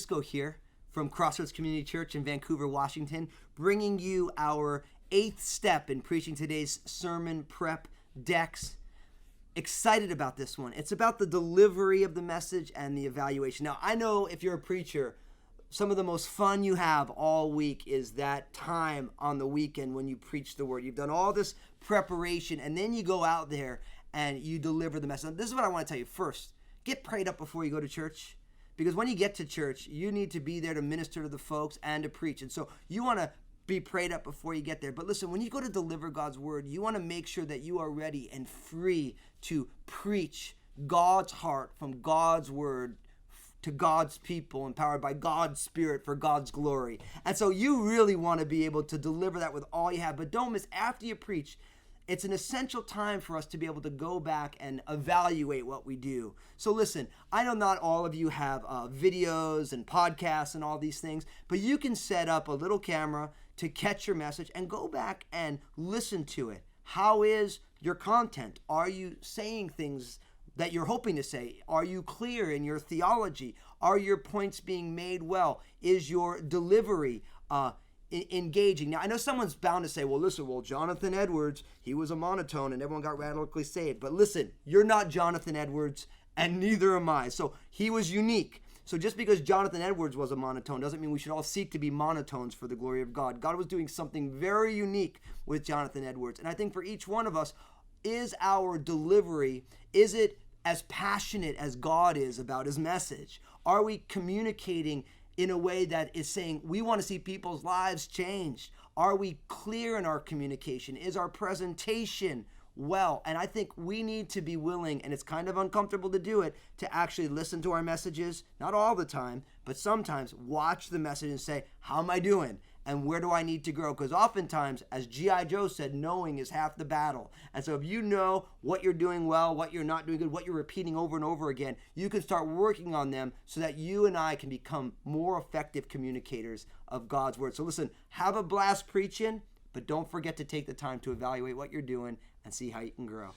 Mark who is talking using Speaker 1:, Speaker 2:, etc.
Speaker 1: Fusco here from Crossroads Community Church in Vancouver, Washington, bringing you our 8th step in preaching today's sermon prep decks. Excited about this one. It's about the delivery of the message and the evaluation. Now, I know if you're a preacher, some of the most fun you have all week is that time on the weekend when you preach the word. You've done all this preparation, and then you go out there and you deliver the message. Now, this is what I want to tell you. First, get prayed up before you go to church, because when you get to church, you need to be there to minister to the folks and to preach. And so you want to be prayed up before you get there. But listen, when you go to deliver God's word, you want to make sure that you are ready and free to preach God's heart from God's word to God's people, empowered by God's Spirit for God's glory. And so you really want to be able to deliver that with all you have. But don't miss, after you preach, it's an essential time for us to be able to go back and evaluate what we do. So listen, I know not all of you have videos and podcasts and all these things, but you can set up a little camera to catch your message and go back and listen to it. How is your content? Are you saying things that you're hoping to say? Are you clear in your theology? Are your points being made well? Is your delivery engaging? Now, I know someone's bound to say, well, Jonathan Edwards, he was a monotone and everyone got radically saved. But listen, you're not Jonathan Edwards, and neither am I. So he was unique. So just because Jonathan Edwards was a monotone doesn't mean we should all seek to be monotones for the glory of God. God was doing something very unique with Jonathan Edwards. And I think for each one of us, is our delivery, is it as passionate as God is about his message? Are we communicating in a way that is saying we want to see people's lives changed? Are we clear in our communication? Is our presentation well? And I think we need to be willing, and it's kind of uncomfortable to do it, to actually listen to our messages, not all the time, but sometimes watch the message and say, how am I doing? And where do I need to grow? Because oftentimes, as G.I. Joe said, knowing is half the battle. And so if you know what you're doing well, what you're not doing good, what you're repeating over and over again, you can start working on them so that you and I can become more effective communicators of God's word. So listen, have a blast preaching, but don't forget to take the time to evaluate what you're doing and see how you can grow.